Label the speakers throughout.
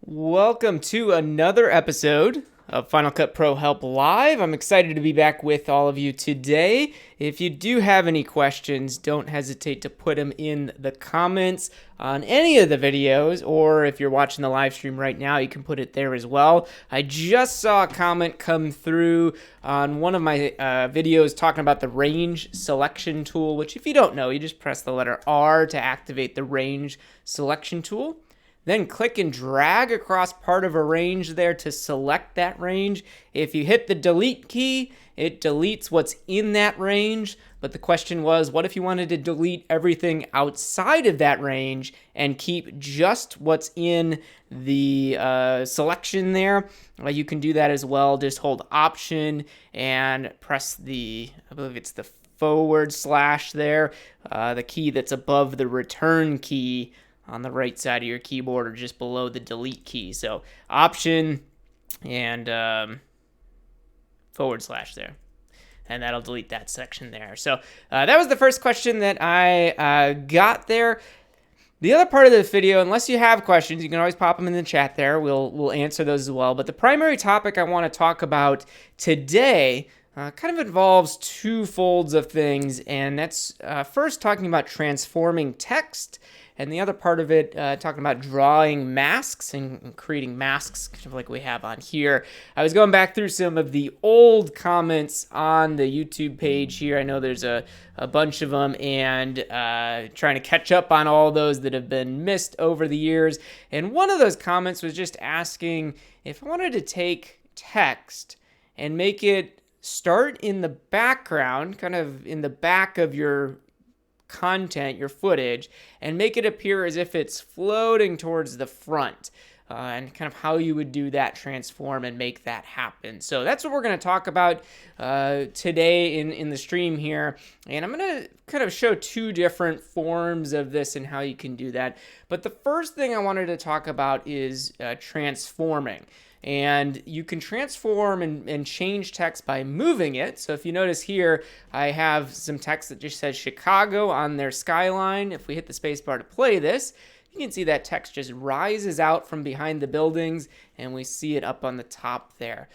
Speaker 1: Welcome to another episode of Final Cut Pro Help Live. I'm excited to be back with all of you today. If you do have any questions, don't hesitate to put them in the comments on any of the videos, or if you're watching the live stream right now, you can put it there as well. I just saw a comment come through on one of my videos talking about the range selection tool, which if you don't know, you just press the letter R to activate the range selection tool. Then click and drag across part of a range there to select that range. If you hit the delete key, it deletes what's in that range. But the question was, what if you wanted to delete everything outside of that range and keep just what's in the selection there? Well, you can do that as well. Just hold Option and press I believe it's the / there, the key that's above the return key on the right side of your keyboard or just below the delete key. So Option and / there. And that'll delete that section there. So that was the first question that I got there. The other part of this video, unless you have questions, you can always pop them in the chat there. We'll answer those as well. But the primary topic I want to talk about today kind of involves two folds of things. And that's first talking about transforming text, and the other part of it talking about drawing masks and creating masks, kind of like we have on here. I was going back through some of the old comments on the YouTube page here. I know there's a bunch of them, and trying to catch up on all those that have been missed over the years. And one of those comments was just asking if I wanted to take text and make it start in the background, kind of in the back of your content, your footage, and make it appear as if it's floating towards the front, and kind of how you would do that transform and make that happen. So that's what we're going to talk about today in the stream here, and I'm going to kind of show two different forms of this and how you can do that. But the first thing I wanted to talk about is transforming. And you can transform and change text by moving it. So if you notice here, I have some text that just says Chicago on their skyline. If we hit the spacebar to play this, you can see that text just rises out from behind the buildings, and we see it up on the top there.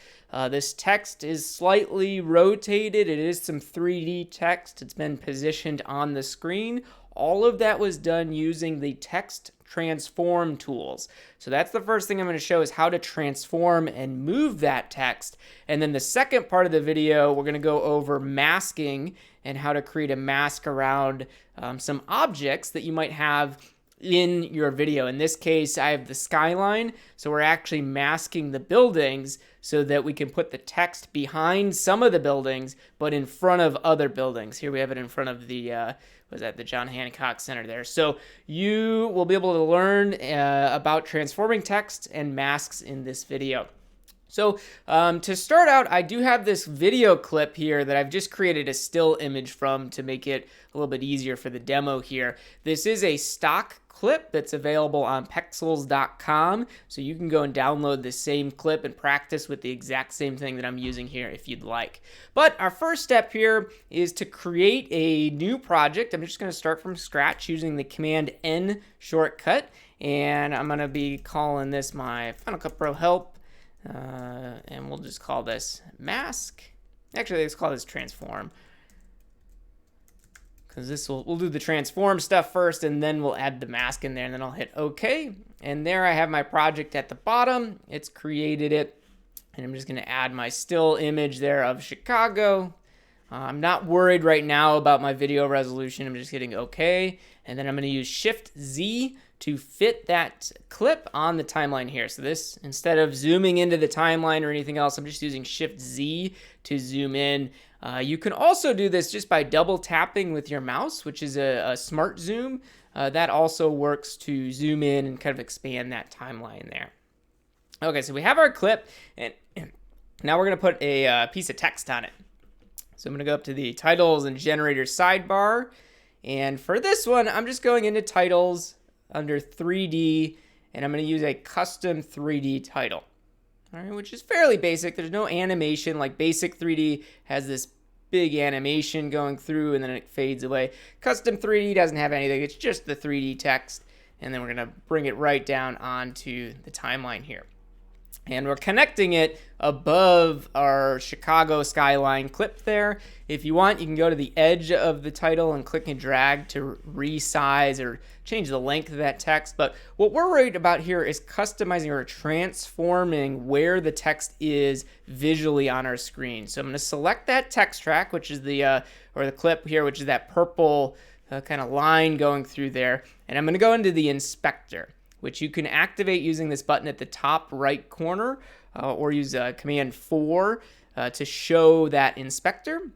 Speaker 1: This text is slightly rotated. It is some 3D text. It's been positioned on the screen. All of that was done using the text transform tools. So that's the first thing I'm going to show, is how to transform and move that text. And then the second part of the video, we're going to go over masking and how to create a mask around some objects that you might have in your video. In this case, I have the skyline, so we're actually masking the buildings so that we can put the text behind some of the buildings, but in front of other buildings. Here we have it in front of the the John Hancock Center there. So you will be able to learn about transforming text and masks in this video. So to start out, I do have this video clip here that I've just created a still image from to make it a little bit easier for the demo here. This is a stock clip that's available on pexels.com, so you can go and download the same clip and practice with the exact same thing that I'm using here if you'd like. But our first step here is to create a new project. I'm just going to start from scratch using the Command N shortcut, and I'm going to be calling this my Final Cut Pro Help. And we'll just call this mask. Actually, let's call this transform, because we'll do the transform stuff first, and then we'll add the mask in there, and then I'll hit OK. And there I have my project at the bottom. It's created it, and I'm just going to add my still image there of Chicago. I'm not worried right now about my video resolution. I'm just hitting OK, and then I'm going to use Shift Z to fit that clip on the timeline here. So this, instead of zooming into the timeline or anything else, I'm just using Shift Z to zoom in. You can also do this just by double tapping with your mouse, which is a smart zoom. That also works to zoom in and kind of expand that timeline there. Okay, so we have our clip, and now we're going to put a piece of text on it. So I'm going to go up to the titles and generator sidebar. And for this one, I'm just going into titles under 3D, and I'm going to use a custom 3D title. All right, which is fairly basic. There's no animation like basic 3D has this big animation going through and then it fades away. Custom 3D doesn't have anything. It's just the 3D text. And then we're going to bring it right down onto the timeline here. And we're connecting it above our Chicago skyline clip there. If you want, you can go to the edge of the title and click and drag to resize or change the length of that text. But what we're worried about here is customizing or transforming where the text is visually on our screen. So I'm going to select that text track, which is the clip here, which is that purple kind of line going through there. And I'm going to go into the inspector, which you can activate using this button at the top right corner, or use Command 4 to show that inspector.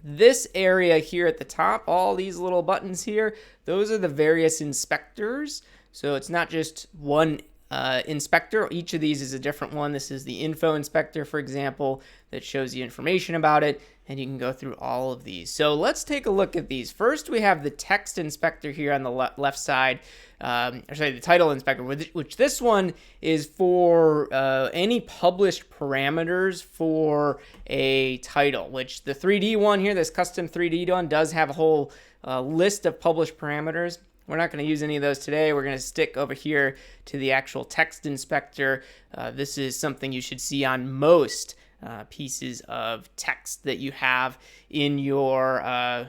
Speaker 1: This area here at the top, all these little buttons here, those are the various inspectors. So it's not just one inspector. Each of these is a different one. This is the info inspector, for example, that shows you information about it, and you can go through all of these. So let's take a look at these. First, we have the text inspector here on the left side, the title inspector, which this one is for any published parameters for a title, which the 3D one here, this custom 3D one, does have a whole list of published parameters. We're not going to use any of those today. We're going to stick over here to the actual text inspector. This is something you should see on most pieces of text that you have in your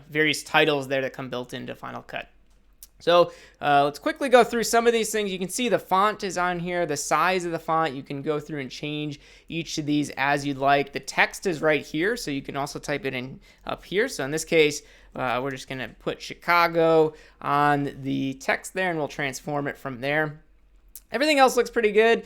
Speaker 1: various titles there that come built into Final Cut. So let's quickly go through some of these things. You can see the font is on here, the size of the font. You can go through and change each of these as you'd like. The text is right here, so you can also type it in up here. So in this case, we're just going to put Chicago on the text there, and we'll transform it from there. Everything else looks pretty good,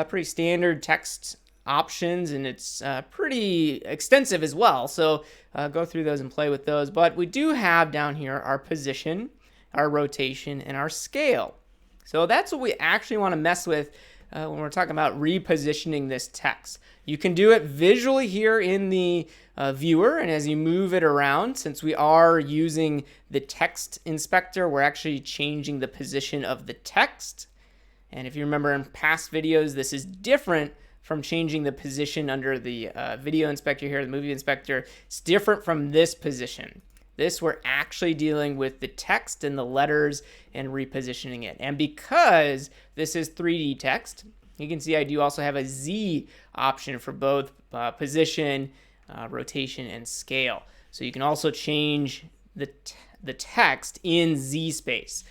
Speaker 1: pretty standard text options, and it's pretty extensive as well. So go through those and play with those. But we do have down here our position, our rotation, and our scale. So that's what we actually want to mess with when we're talking about repositioning this text. You can do it visually here in the viewer, and as you move it around, since we are using the text inspector, we're actually changing the position of the text. And if you remember in past videos, this is different from changing the position under the video inspector here, the movie inspector. It's different from this position. This, we're actually dealing with the text and the letters and repositioning it. And because this is 3D text, you can see I do also have a Z option for both position, rotation, and scale. So you can also change the text in Z space,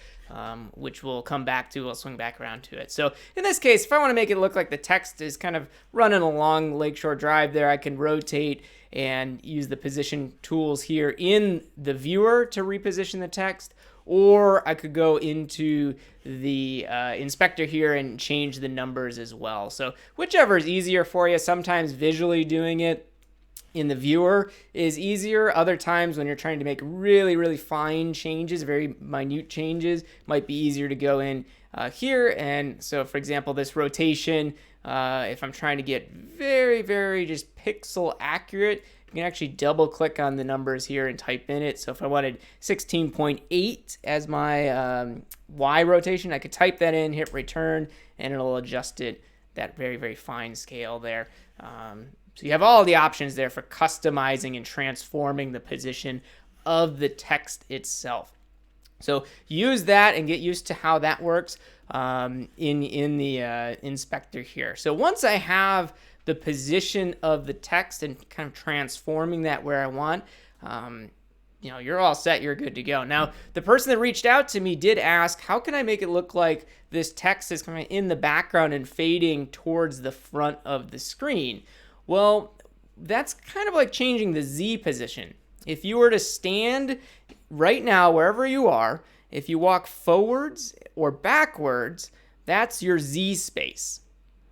Speaker 1: which we'll come back to. We'll swing back around to it. So in this case, if I want to make it look like the text is kind of running along Lakeshore Drive there, I can rotate and use the position tools here in the viewer to reposition the text, or I could go into the inspector here and change the numbers as well. So whichever is easier for you. Sometimes visually doing it in the viewer is easier. Other times when you're trying to make really, really fine changes, very minute changes, might be easier to go in here. And so, for example, this rotation, if I'm trying to get very, very just pixel accurate, you can actually double click on the numbers here and type in it. So if I wanted 16.8 as my Y rotation, I could type that in, hit return, and it'll adjust it that very, very fine scale there. So you have all the options there for customizing and transforming the position of the text itself. So use that and get used to how that works in the inspector here. So once I have the position of the text and kind of transforming that where I want, you're all set, you're good to go. Now, the person that reached out to me did ask, how can I make it look like this text is kind of in the background and fading towards the front of the screen? Well, that's kind of like changing the Z position. If you were to stand right now, wherever you are, if you walk forwards or backwards, that's your Z space.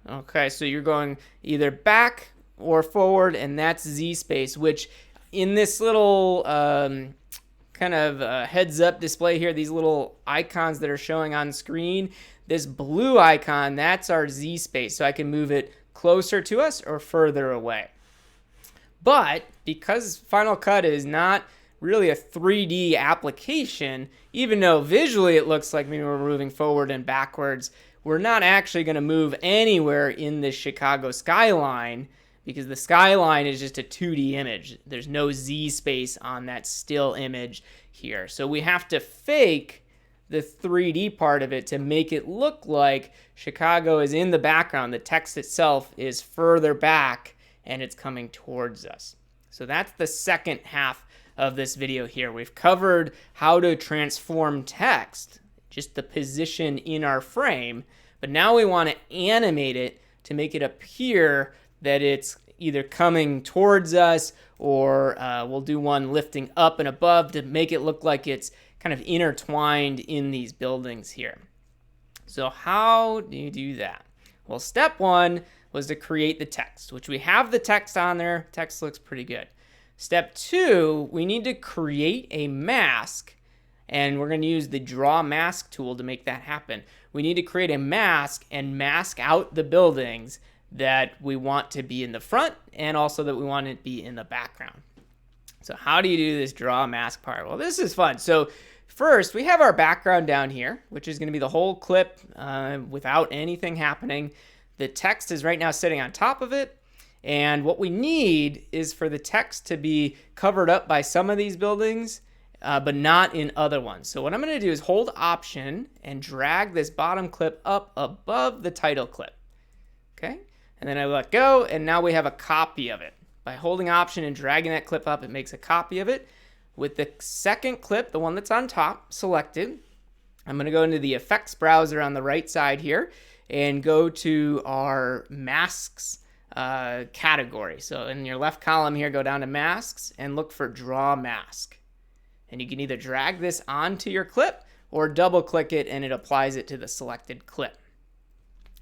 Speaker 1: Okay, so you're going either back or forward, and that's Z space, which in this little kind of heads up display here, these little icons that are showing on screen, this blue icon, that's our Z space. So I can move it closer to us or further away. But because Final Cut is not really a 3D application, even though visually it looks like maybe we're moving forward and backwards, we're not actually going to move anywhere in the Chicago skyline because the skyline is just a 2D image. There's no Z space on that still image here. So we have to fake the 3D part of it to make it look like Chicago is in the background. The text itself is further back and it's coming towards us. So that's the second half of this video here. We've covered how to transform text, just the position in our frame, but now we want to animate it to make it appear that it's either coming towards us, or we'll do one lifting up and above to make it look like it's kind of intertwined in these buildings here. So how do you do that? Well, step one was to create the text, which we have the text on there. Text looks pretty good. Step two, we need to create a mask, and we're going to use the draw mask tool to make that happen. We need to create a mask and mask out the buildings that we want to be in the front and also that we want it to be in the background. So how do you do this draw mask part? Well, this is fun. So first, we have our background down here, which is going to be the whole clip without anything happening. The text is right now sitting on top of it. And what we need is for the text to be covered up by some of these buildings, but not in other ones. So what I'm going to do is hold Option and drag this bottom clip up above the title clip. Okay? And then I let go, and now we have a copy of it. By holding Option and dragging that clip up, it makes a copy of it. With the second clip, the one that's on top, selected, I'm going to go into the Effects browser on the right side here and go to our Masks category. So in your left column here, go down to Masks and look for Draw Mask. And you can either drag this onto your clip or double click it and it applies it to the selected clip.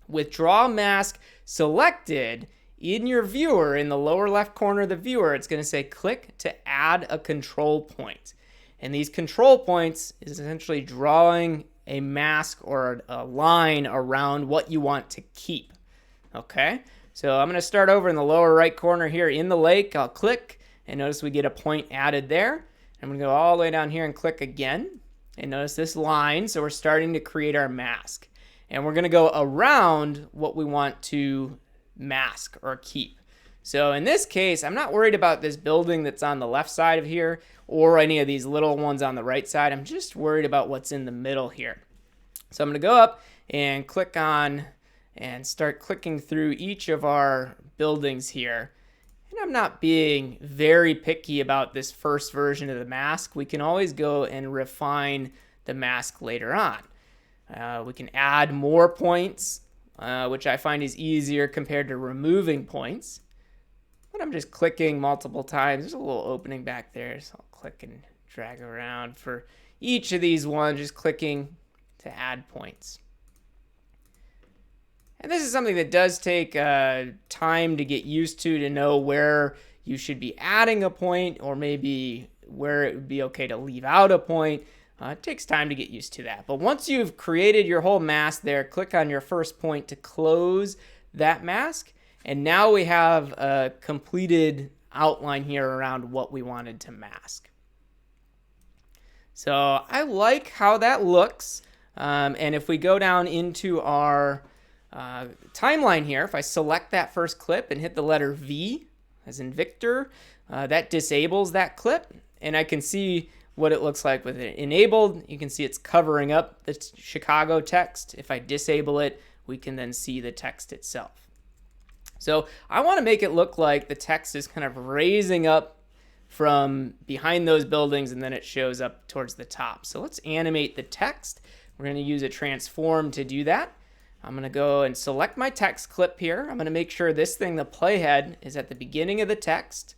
Speaker 1: With Draw Mask selected, in your viewer, in the lower left corner of the viewer, it's going to say click to add a control point. And these control points is essentially drawing a mask or a line around what you want to keep. Okay? So I'm going to start over in the lower right corner here in the lake. I'll click, and notice we get a point added there. I'm going to go all the way down here and click again. And notice this line, so we're starting to create our mask. And we're going to go around what we want to mask or keep. So in this case, I'm not worried about this building that's on the left side of here or any of these little ones on the right side. I'm just worried about what's in the middle here. So I'm going to go up and click on and start clicking through each of our buildings here. And I'm not being very picky about this first version of the mask. We can always go and refine the mask later on. We can add more points, which I find is easier compared to removing points. But I'm just clicking multiple times. There's a little opening back there, so I'll click and drag around for each of these ones, just clicking to add points. And this is something that does take time to get used to know where you should be adding a point or maybe where it would be okay to leave out a point. It takes time to get used to that. But once you've created your whole mask there, click on your first point to close that mask. And now we have a completed outline here around what we wanted to mask. So I like how that looks. And if we go down into our timeline here, if I select that first clip and hit the letter V, as in Victor, that disables that clip. And I can see what it looks like with it enabled. You can see it's covering up the Chicago text. If I disable it, we can then see the text itself. So I want to make it look like the text is kind of raising up from behind those buildings and then it shows up towards the top. So let's animate the text. We're going to use a transform to do that. I'm going to go and select my text clip here. I'm going to make sure this thing, the playhead, is at the beginning of the text.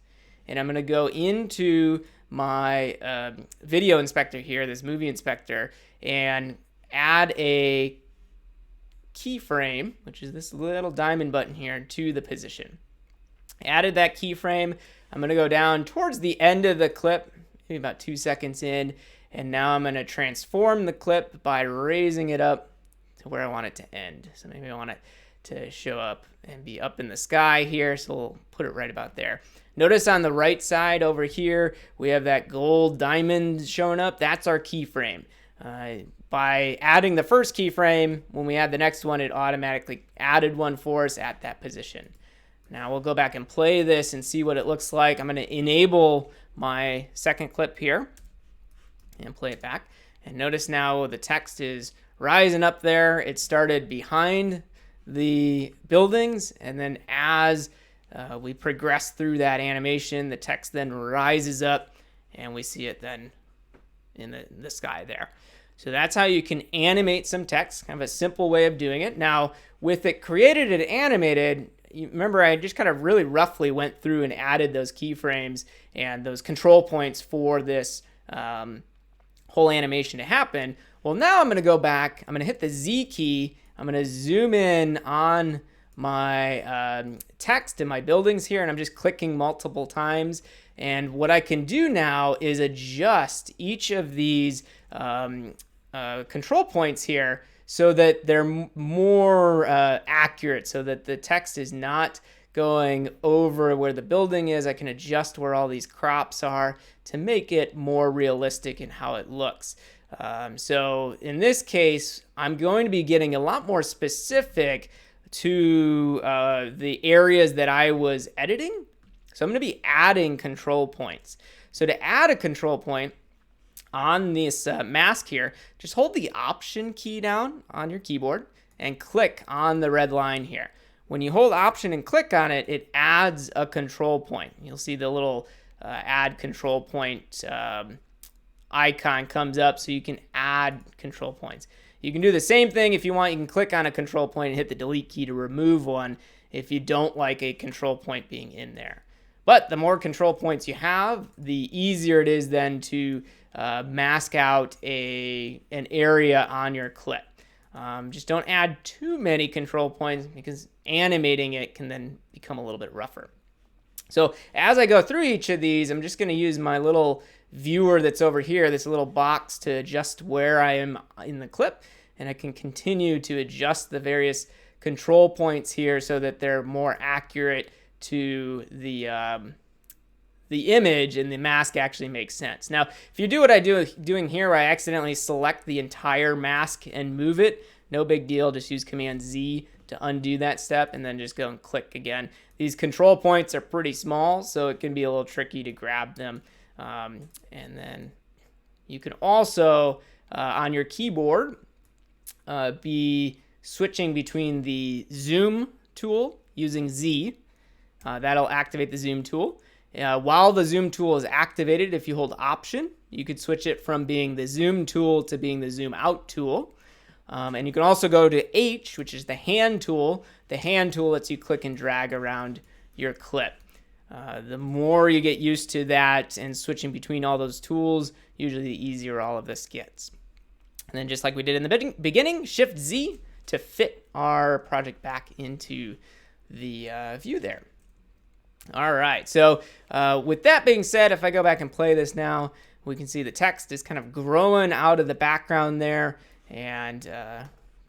Speaker 1: And I'm going to go into my video inspector here, this movie inspector, and add a keyframe, which is this little diamond button here, to the position. Added that keyframe. I'm going to go down towards the end of the clip, maybe about 2 seconds in, and now I'm going to transform the clip by raising it up to where I want it to end. So maybe I want it to show up and be up in the sky here, so we'll put it right about there. Notice on the right side over here, we have that gold diamond showing up. That's our keyframe. By adding the first keyframe, when we add the next one, it automatically added one for us at that position. Now we'll go back and play this and see what it looks like. I'm going to enable my second clip here and play it back. And notice now the text is rising up there. It started behind the buildings, and then as we progress through that animation, the text then rises up, and we see it then in the sky there. So that's how you can animate some text, kind of a simple way of doing it. Now, with it created and animated, you remember I just kind of really roughly went through and added those keyframes and those control points for this whole animation to happen. Well, now I'm going to go back. I'm going to hit the Z key. I'm going to zoom in on my text and my buildings here, and I'm just clicking multiple times. And what I can do now is adjust each of these control points here so that they're more accurate, so that the text is not going over where the building is. I can adjust where all these crops are to make it more realistic in how it looks. So in this case, I'm going to be getting a lot more specific to the areas that I was editing. So I'm going to be adding control points. So to add a control point on this mask here, just hold the Option key down on your keyboard and click on the red line here. When you hold Option and click on it, it adds a control point. You'll see the little add control point icon comes up, so you can add control points. You can do the same thing if you want. You can click on a control point and hit the delete key to remove one if you don't like a control point being in there. But the more control points you have, the easier it is then to mask out an area on your clip. Just don't add too many control points, because animating it can then become a little bit rougher. So as I go through each of these, I'm just going to use my little viewer that's over here, this little box, to adjust where I am in the clip, and I can continue to adjust the various control points here so that they're more accurate to the image, and the mask actually makes sense. Now, if you do what I'm doing here, where I accidentally select the entire mask and move it, no big deal. Just use Command Z to undo that step, and then just go and click again. These control points are pretty small, so it can be a little tricky to grab them. And then you can also, on your keyboard, be switching between the zoom tool using Z. That'll activate the zoom tool. While the zoom tool is activated, if you hold Option, you could switch it from being the zoom tool to being the zoom out tool. And you can also go to H, which is the hand tool. The hand tool lets you click and drag around your clip. The more you get used to that and switching between all those tools, usually the easier all of this gets. And then just like we did in the beginning, Shift Z to fit our project back into the view there. All right, so with that being said, if I go back and play this now, we can see the text is kind of growing out of the background there and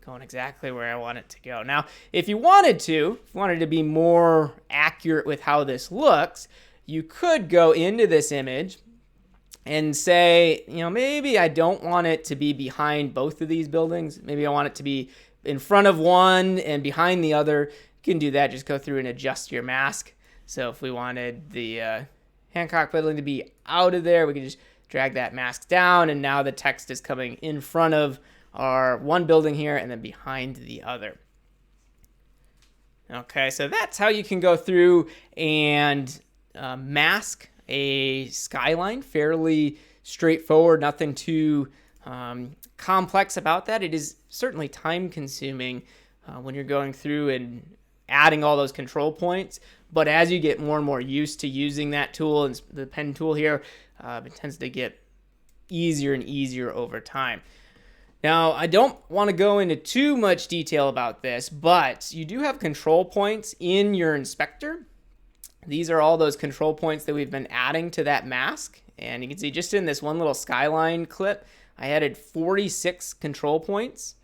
Speaker 1: going exactly where I want it to go. Now, if you wanted to be more accurate with how this looks, you could go into this image and say, maybe I don't want it to be behind both of these buildings. Maybe I want it to be in front of one and behind the other. You can do that. Just go through and adjust your mask. So if we wanted the Hancock building to be out of there, we can just drag that mask down, and now the text is coming in front of our one building here and then behind the other. Okay, so that's how you can go through and mask a skyline. Fairly straightforward, nothing too complex about that. It is certainly time consuming when you're going through and adding all those control points. But as you get more and more used to using that tool and the pen tool here, It tends to get easier and easier over time. Now, I don't want to go into too much detail about this, but you do have control points in your inspector. These are all those control points that we've been adding to that mask. And you can see just in this one little skyline clip, I added 46 control points.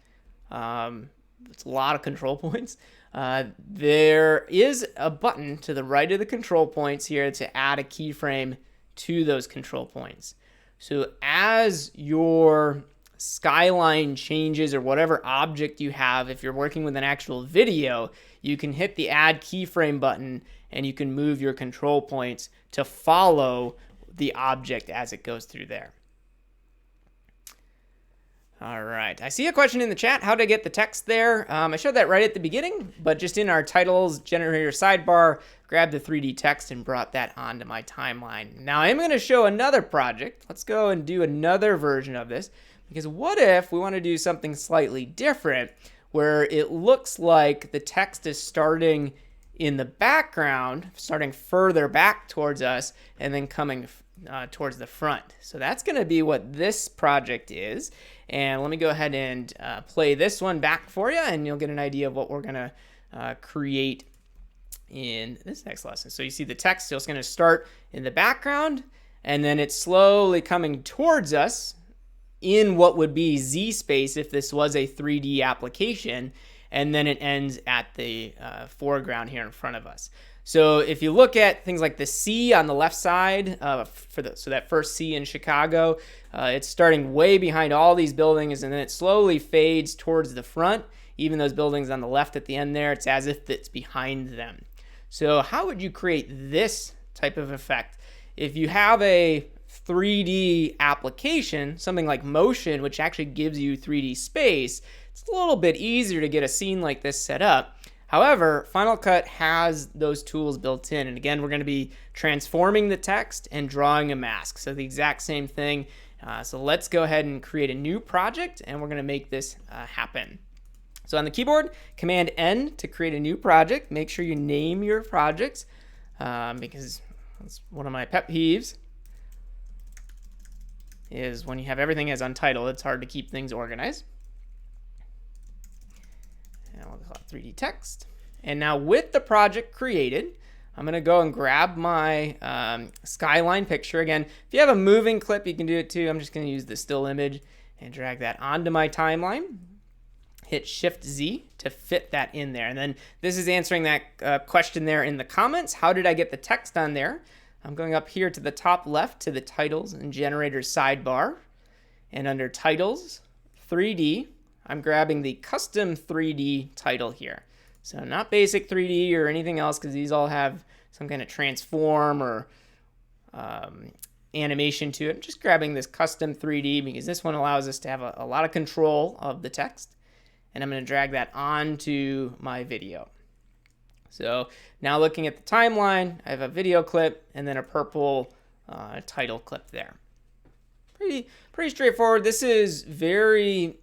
Speaker 1: It's a lot of control points. There is a button to the right of the control points here to add a keyframe to those control points. So as your skyline changes or whatever object you have, if you're working with an actual video, you can hit the add keyframe button and you can move your control points to follow the object as it goes through there. All right, I see a question in the chat. How to get the text there? I showed that right at the beginning, but just in our titles generator sidebar, grabbed the 3D text and brought that onto my timeline. Now I'm going to show another project. Let's go and do another version of this, because what if we want to do something slightly different where it looks like the text is starting in the background, starting further back towards us and then coming towards the front. So that's going to be what this project is. And let me go ahead and play this one back for you, and you'll get an idea of what we're going to create in this next lesson. So you see the text is going to start in the background, and then it's slowly coming towards us in what would be Z space if this was a 3D application, and then it ends at the foreground here in front of us. So if you look at things like the C on the left side, so that first C in Chicago, it's starting way behind all these buildings, and then it slowly fades towards the front. Even those buildings on the left at the end there, it's as if it's behind them. So how would you create this type of effect? If you have a 3D application, something like Motion, which actually gives you 3D space, it's a little bit easier to get a scene like this set up. However, Final Cut has those tools built in. And again, we're going to be transforming the text and drawing a mask. So the exact same thing. So let's go ahead and create a new project, and we're going to make this happen. So on the keyboard, Command N to create a new project. Make sure you name your projects because that's one of my pet peeves is when you have everything as untitled, it's hard to keep things organized. And we'll call it 3D text. And now with the project created, I'm going to go and grab my skyline picture. Again, if you have a moving clip, you can do it too. I'm just going to use the still image and drag that onto my timeline. Hit Shift Z to fit that in there. And then this is answering that question there in the comments. How did I get the text on there? I'm going up here to the top left to the titles and generator sidebar. And under titles, 3D, I'm grabbing the custom 3D title here. So not basic 3D or anything else, because these all have some kind of transform or animation to it. I'm just grabbing this custom 3D because this one allows us to have a lot of control of the text. And I'm going to drag that onto my video. So now looking at the timeline, I have a video clip and then a purple title clip there. Pretty straightforward. This is very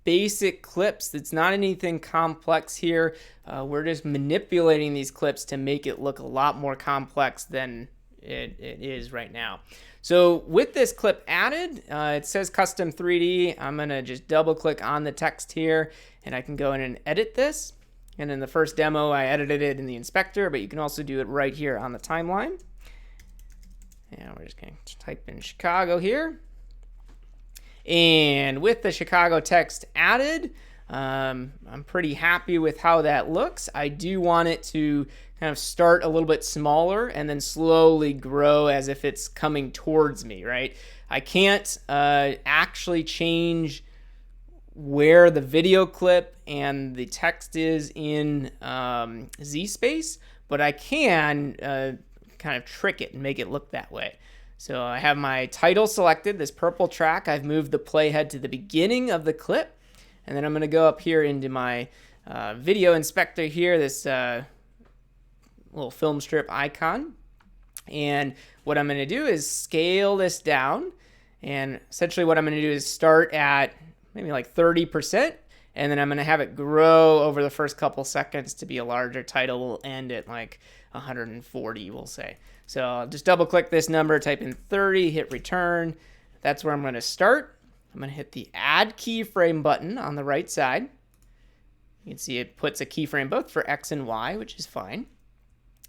Speaker 1: basic clips. It's not anything complex here. We're just manipulating these clips to make it look a lot more complex than it is right now. So with this clip added, it says custom 3D. I'm going to just double click on the text here, and I can go in and edit this. And in the first demo, I edited it in the inspector, but you can also do it right here on the timeline. And we're just going to type in Chicago here. And with the Chicago text added, I'm pretty happy with how that looks. I do want it to kind of start a little bit smaller and then slowly grow as if it's coming towards me, right? I can't actually change where the video clip and the text is in Z space, but I can kind of trick it and make it look that way. So I have my title selected, this purple track. I've moved the playhead to the beginning of the clip, and then I'm going to go up here into my video inspector here, this little film strip icon. And what I'm going to do is scale this down, and essentially what I'm going to do is start at maybe like 30%, and then I'm going to have it grow over the first couple seconds to be a larger title. We'll end at like 140, we'll say. So I'll just double click this number, type in 30, hit return. That's where I'm going to start. I'm going to hit the add keyframe button on the right side. You can see it puts a keyframe both for X and Y, which is fine.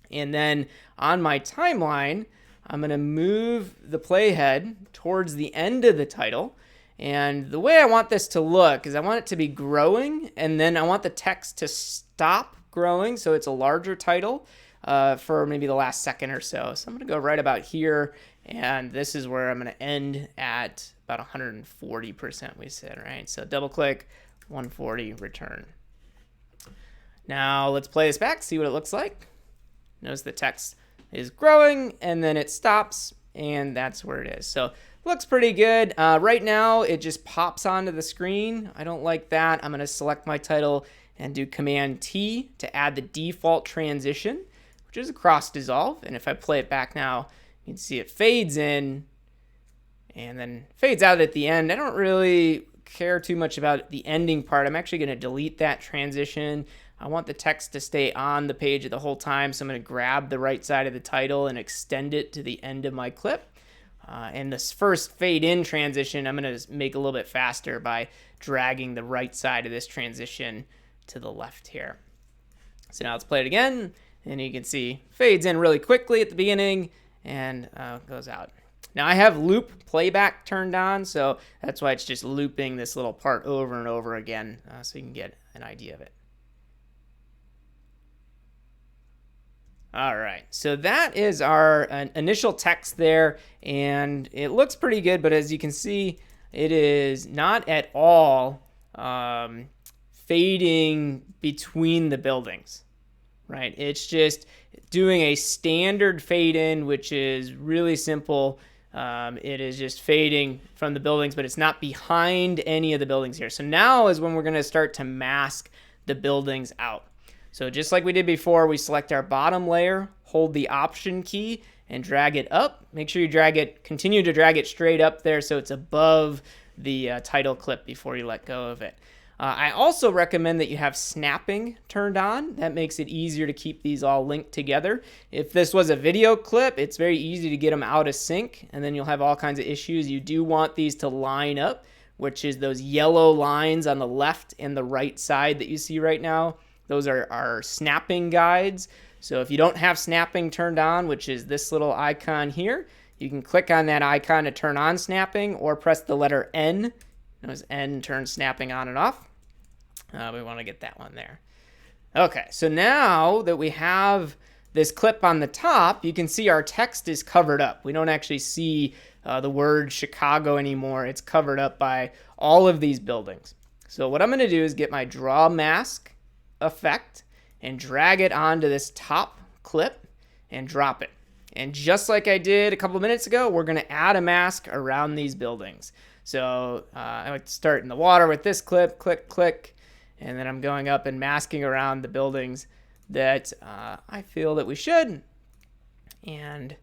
Speaker 1: And then on my timeline, I'm going to move the playhead towards the end of the title. And the way I want this to look is I want it to be growing, and then I want the text to stop growing so it's a larger title for maybe the last second or so. So I'm going to go right about here, and this is where I'm going to end at about 140%, we said, right? So double click, 140, return. Now let's play this back, see what it looks like. Notice the text is growing, and then it stops, and that's where it is. So looks pretty good. Right now, it just pops onto the screen. I don't like that. I'm going to select my title and do Command T to add the default transition, which is a cross dissolve. And if I play it back now, you can see it fades in and then fades out at the end. I don't really care too much about the ending part. I'm actually going to delete that transition. I want the text to stay on the page the whole time, so I'm going to grab the right side of the title and extend it to the end of my clip. And this first fade in transition, I'm going to make a little bit faster by dragging the right side of this transition to the left here. So now let's play it again, and you can see fades in really quickly at the beginning and goes out. Now I have loop playback turned on, so that's why it's just looping this little part over and over again, so you can get an idea of it. All right, so that is our initial text there, and it looks pretty good, but as you can see, it is not at all fading between the buildings, right? It's just doing a standard fade in, which is really simple. It is just fading from the buildings, but it's not behind any of the buildings here. So now is when we're going to start to mask the buildings out. So just like we did before, we select our bottom layer, hold the Option key, and drag it up. Make sure you continue to drag it straight up there so it's above the title clip before you let go of it. I also recommend that you have snapping turned on. That makes it easier to keep these all linked together. If this was a video clip, it's very easy to get them out of sync, and then you'll have all kinds of issues. You do want these to line up, which is those yellow lines on the left and the right side that you see right now. Those are our snapping guides. So if you don't have snapping turned on, which is this little icon here, you can click on that icon to turn on snapping or press the letter N. Notice N turns snapping on and off. We want to get that one there. Okay, so now that we have this clip on the top, you can see our text is covered up. We don't actually see the word Chicago anymore. It's covered up by all of these buildings. So what I'm going to do is get my draw mask effect and drag it onto this top clip and drop it. And just like I did a couple of minutes ago, we're going to add a mask around these buildings. So I like to start in the water with this clip, click, click, and then I'm going up and masking around the buildings that I feel that we should. And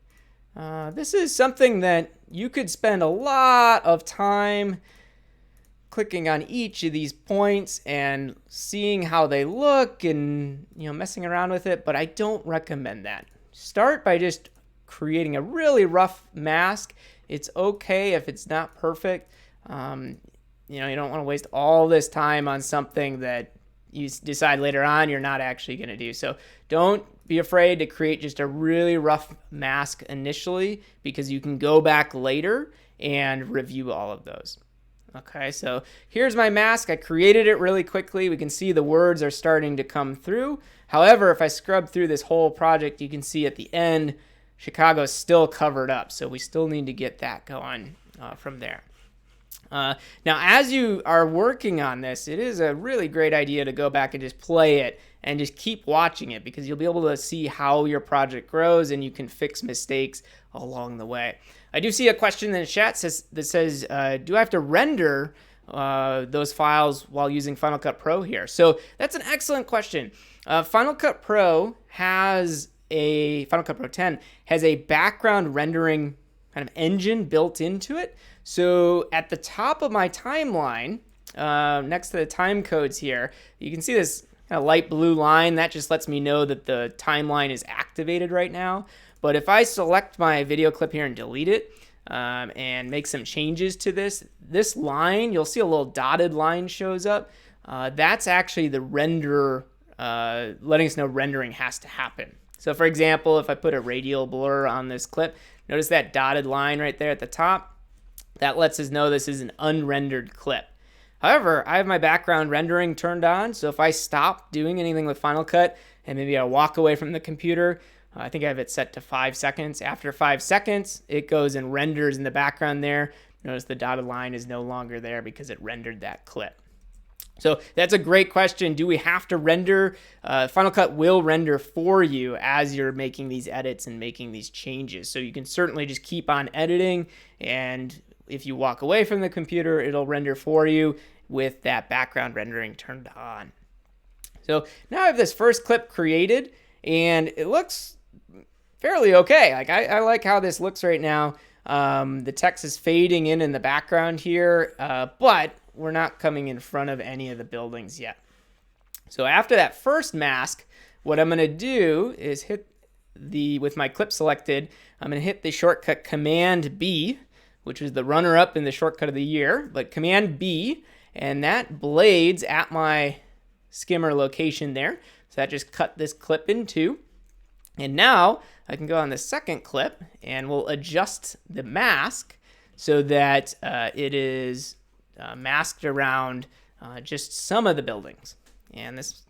Speaker 1: this is something that you could spend a lot of time clicking on each of these points and seeing how they look and messing around with it, but I don't recommend that. Start by just creating a really rough mask. It's okay if it's not perfect. You don't want to waste all this time on something that you decide later on you're not actually going to do. So don't be afraid to create just a really rough mask initially, because you can go back later and review all of those. Okay, so here's my mask. I created it really quickly. We can see the words are starting to come through. However, if I scrub through this whole project, you can see at the end, Chicago is still covered up. So we still need to get that going from there. Now, as you are working on this, it is a really great idea to go back and just play it and just keep watching it, because you'll be able to see how your project grows and you can fix mistakes along the way. I do see a question in the chat that says, do I have to render those files while using Final Cut Pro here? So that's an excellent question. Final Cut Pro 10 has a background rendering kind of engine built into it. So at the top of my timeline, next to the time codes here, you can see this kind of light blue line. That just lets me know that the timeline is activated right now. But if I select my video clip here and delete it, and make some changes to this line, you'll see a little dotted line shows up. That's actually the render, letting us know rendering has to happen. So for example, if I put a radial blur on this clip, notice that dotted line right there at the top. That lets us know this is an unrendered clip. However, I have my background rendering turned on, so if I stop doing anything with Final Cut and maybe I walk away from the computer, I think I have it set to 5 seconds. After 5 seconds, it goes and renders in the background there. Notice the dotted line is no longer there because it rendered that clip. So that's a great question. Do we have to render? Final Cut will render for you as you're making these edits and making these changes. So you can certainly just keep on editing, and if you walk away from the computer, it'll render for you with that background rendering turned on. So now I have this first clip created, and it looks fairly okay. Like I like how this looks right now. The text is fading in the background here, but we're not coming in front of any of the buildings yet. So after that first mask, what I'm going to do is with my clip selected, I'm going to hit the shortcut Command B, which is the runner-up in the shortcut of the year, but Command B, and that blades at my skimmer location there. So that just cut this clip in two. And now I can go on the second clip and we'll adjust the mask so that it is masked around just some of the buildings. And this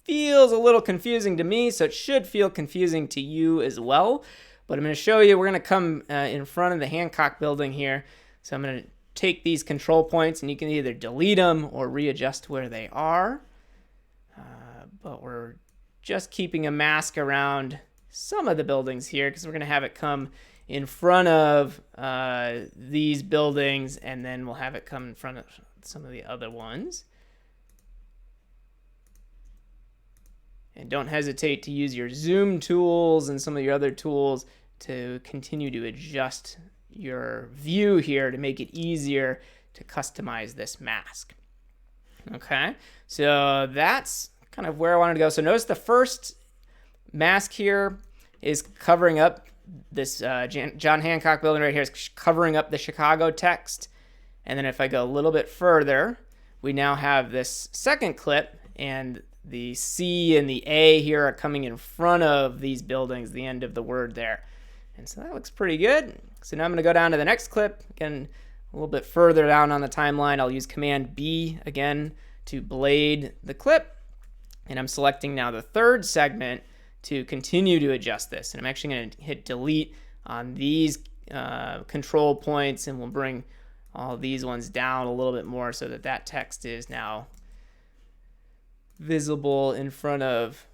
Speaker 1: feels a little confusing to me, so it should feel confusing to you as well. But I'm going to show you, we're going to come in front of the Hancock building here. So I'm going to take these control points, and you can either delete them or readjust where they are. But we're just keeping a mask around some of the buildings here because we're going to have it come in front of these buildings, and then we'll have it come in front of some of the other ones. And don't hesitate to use your zoom tools and some of your other tools to continue to adjust your view here to make it easier to customize this mask. Okay, so that's kind of where I wanted to go. So notice the first mask here is covering up this John Hancock building right here is covering up the Chicago text. And then if I go a little bit further, we now have this second clip, and the C and the A here are coming in front of these buildings, the end of the word there. And so that looks pretty good. So now I'm going to go down to the next clip. Again, a little bit further down on the timeline, I'll use Command B again to blade the clip. And I'm selecting now the third segment to continue to adjust this. And I'm actually going to hit delete on these control points, and we'll bring all these ones down a little bit more so that that text is now visible in front of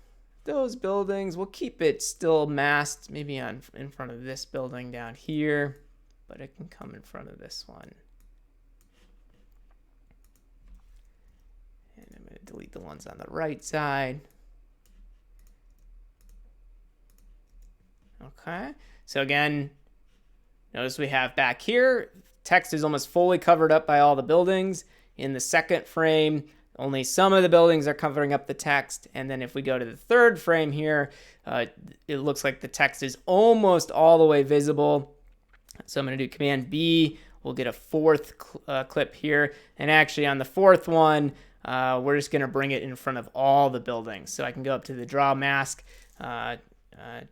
Speaker 1: those buildings. We'll keep it still masked maybe in front of this building down here, but it can come in front of this one. And I'm going to delete the ones on the right side. Okay, so again, notice we have back here, text is almost fully covered up by all the buildings. In the second frame, only some of the buildings are covering up the text. And then if we go to the third frame here, it looks like the text is almost all the way visible. So I'm going to do Command B. We'll get a fourth clip here. And actually on the fourth one, we're just going to bring it in front of all the buildings. So I can go up to the Draw Mask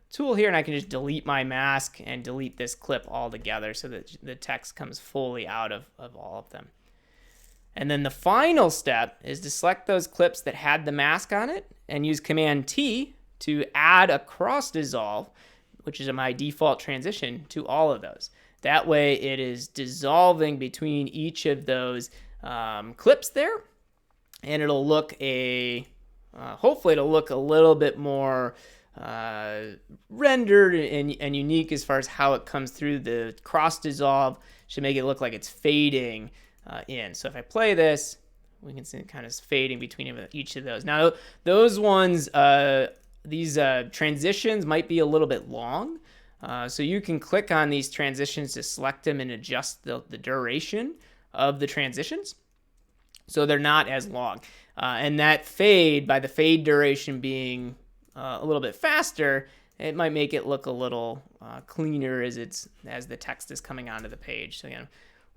Speaker 1: tool here, and I can just delete my mask and delete this clip altogether so that the text comes fully out of all of them. And then the final step is to select those clips that had the mask on it and use Command T to add a cross dissolve, which is my default transition, to all of those. That way it is dissolving between each of those clips there, and it'll look hopefully it'll look a little bit more rendered and unique as far as how it comes through. The cross dissolve should make it look like it's fading in. So if I play this, we can see it kind of fading between each of those. Now those ones, these transitions might be a little bit long. So you can click on these transitions to select them and adjust the duration of the transitions. so they're not as long. And that fade, by the fade duration being a little bit faster, it might make it look a little cleaner as the text is coming onto the page. So again,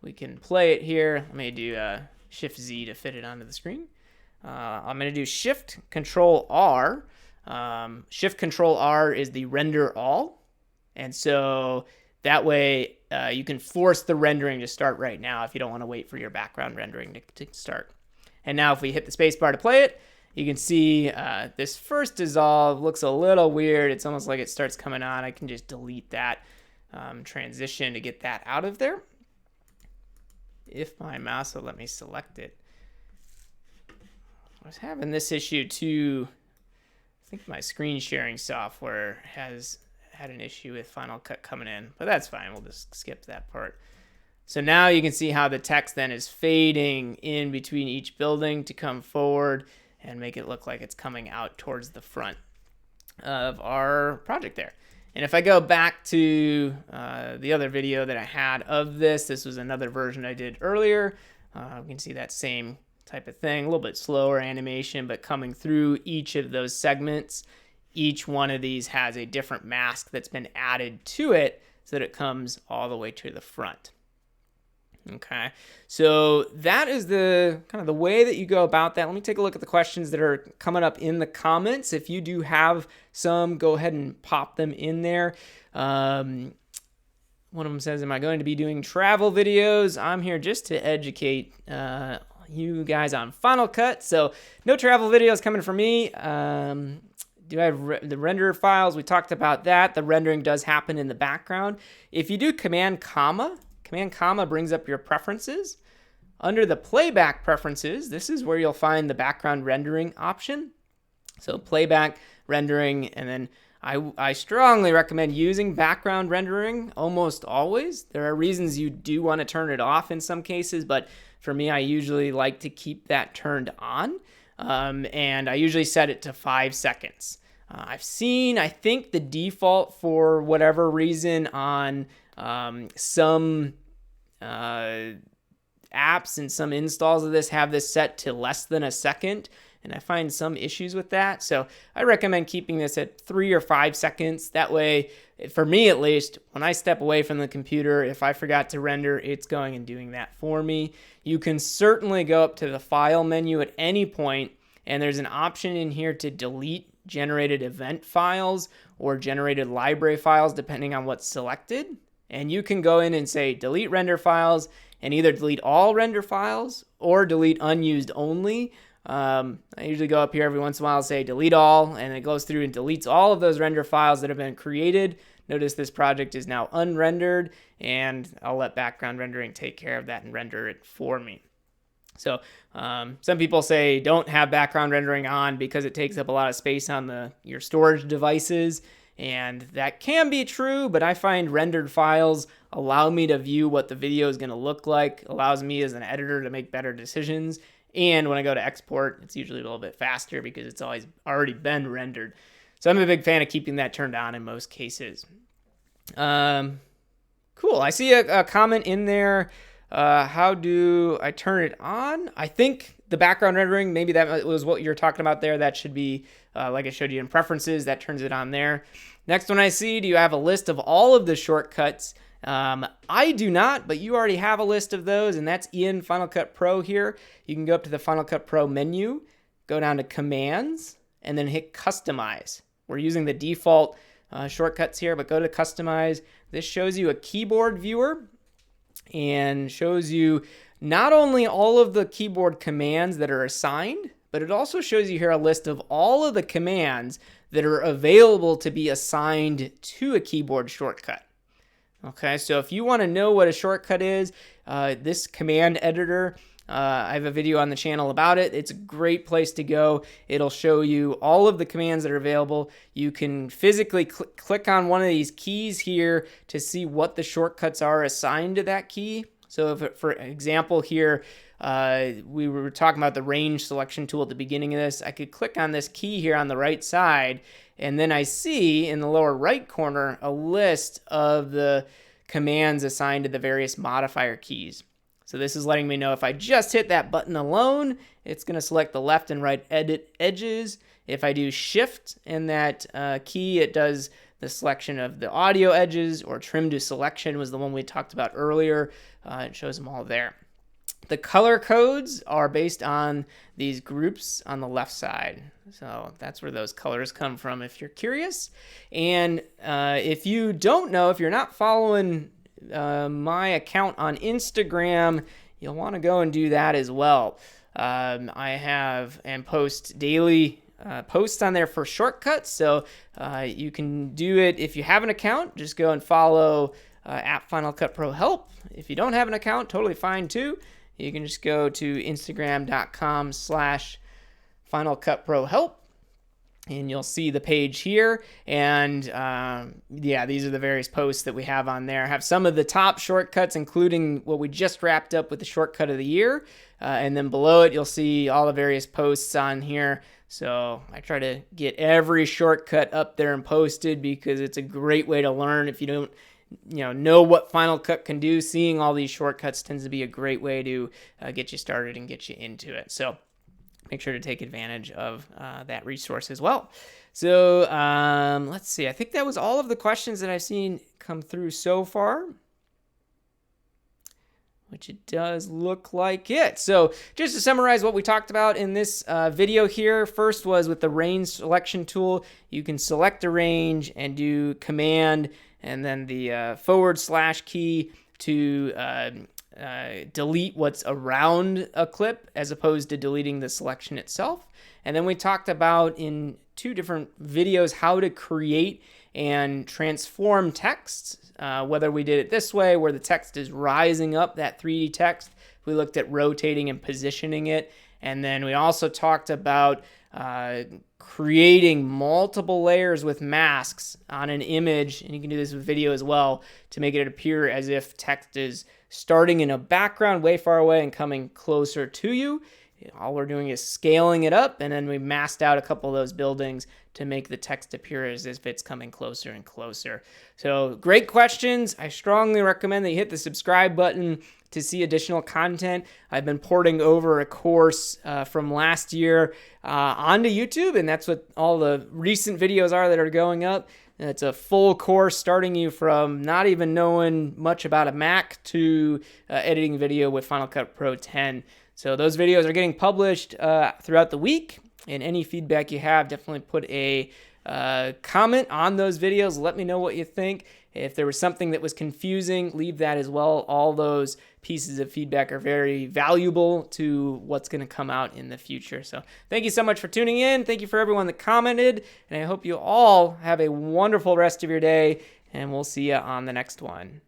Speaker 1: we can play it here. Let me do Shift Z to fit it onto the screen. I'm going to do Shift Control R. Shift Control R is the render all, and so that way you can force the rendering to start right now if you don't want to wait for your background rendering to start. And now if we hit the spacebar to play it, you can see this first dissolve looks a little weird. It's almost like it starts coming on. I can just delete that transition to get that out of there. If my mouse will let me select it. I was having this issue too. I think my screen sharing software has had an issue with Final Cut coming in, but that's fine. We'll just skip that part. So now you can see how the text then is fading in between each building to come forward and make it look like it's coming out towards the front of our project there. And if I go back to the other video that I had of this was another version I did earlier. We can see that same type of thing, a little bit slower animation, but coming through each of those segments. Each one of these has a different mask that's been added to it so that it comes all the way to the front. Okay, so that is the kind of the way that you go about that. Let me take a look at the questions that are coming up in the comments. If you do have some, go ahead and pop them in there. One of them says, am I going to be doing travel videos? I'm here just to educate you guys on Final Cut. So no travel videos coming from me. Do I have the render files? We talked about that. The rendering does happen in the background. If you do Command comma brings up your preferences. Under the playback preferences, this is where you'll find the background rendering option. So playback rendering, and then I strongly recommend using background rendering almost always. There are reasons you do want to turn it off in some cases, but for me, I usually like to keep that turned on. And I usually set it to 5 seconds. I've seen, I think the default for whatever reason on some apps and some installs of this have this set to less than a second, and I find some issues with that. So I recommend keeping this at 3 or 5 seconds. That way, for me at least, when I step away from the computer, if I forgot to render, it's going and doing that for me. You can certainly go up to the file menu at any point, and there's an option in here to delete generated event files or generated library files depending on what's selected. And you can go in and say delete render files and either delete all render files or delete unused only. I usually go up here every once in a while and say delete all, and it goes through and deletes all of those render files that have been created. Notice this project is now unrendered, and I'll let background rendering take care of that and render it for me. So some people say don't have background rendering on because it takes up a lot of space on your storage devices, and that can be true, but I find rendered files allow me to view what the video is going to look like, allows me as an editor to make better decisions, and when I go to export, it's usually a little bit faster because it's already been rendered. So I'm a big fan of keeping that turned on in most cases. Cool. I see a comment in there. How do I turn it on? I think the background rendering, maybe that was what you're talking about there. That should be, like I showed you in preferences, that turns it on there. Next one I see, do you have a list of all of the shortcuts? I do not, but you already have a list of those, and that's in Final Cut Pro here. You can go up to the Final Cut Pro menu, go down to Commands, and then hit Customize. We're using the default shortcuts here, but go to Customize. This shows you a keyboard viewer and shows you not only all of the keyboard commands that are assigned, but it also shows you here a list of all of the commands that are available to be assigned to a keyboard shortcut. Okay, so if you want to know what a shortcut is, this command editor, I have a video on the channel about it. It's a great place to go. It'll show you all of the commands that are available. You can physically click on one of these keys here to see what the shortcuts are assigned to that key. So if, for example here, we were talking about the range selection tool at the beginning of this, I could click on this key here on the right side, and then I see in the lower right corner a list of the commands assigned to the various modifier keys. So this is letting me know if I just hit that button alone, it's going to select the left and right edit edges. If I do shift and that key, it does the selection of the audio edges, or trim to selection was the one we talked about earlier. It shows them all there. The color codes are based on these groups on the left side. So that's where those colors come from if you're curious. And if you don't know, if you're not following my account on Instagram, you'll want to go and do that as well. I have and post daily posts on there for shortcuts. So you can do it if you have an account. Just go and follow at Final Cut Pro Help. If you don't have an account, totally fine too. You can just go to Instagram.com/Final Cut Pro Help, and you'll see the page here. And yeah, these are the various posts that we have on there. I have some of the top shortcuts, including what we just wrapped up with the shortcut of the year. And then below it, you'll see all the various posts on here. So I try to get every shortcut up there and posted because it's a great way to learn. If you don't know what Final Cut can do, seeing all these shortcuts tends to be a great way to get you started and get you into it. So make sure to take advantage of that resource as well. So let's see. I think that was all of the questions that I've seen come through so far, which it does look like it. So just to summarize what we talked about in this video here, first was with the range selection tool, you can select a range and do Command and then the / key to delete what's around a clip as opposed to deleting the selection itself. And then we talked about in 2 different videos how to create and transform text, whether we did it this way where the text is rising up, that 3D text. We looked at rotating and positioning it. And then we also talked about creating multiple layers with masks on an image, and you can do this with video as well, to make it appear as if text is starting in a background way far away and coming closer to you. All we're doing is scaling it up, and then we masked out a couple of those buildings to make the text appear as if it's coming closer and closer. So great questions. I strongly recommend that you hit the subscribe button to see additional content. I've been porting over a course from last year onto YouTube, and that's what all the recent videos are that are going up. It's a full course starting you from not even knowing much about a Mac to editing video with Final Cut Pro 10. So those videos are getting published throughout the week, and any feedback you have, definitely put a comment on those videos. Let me know what you think. If there was something that was confusing, leave that as well. All those pieces of feedback are very valuable to what's going to come out in the future. So thank you so much for tuning in. Thank you for everyone that commented, and I hope you all have a wonderful rest of your day, and we'll see you on the next one.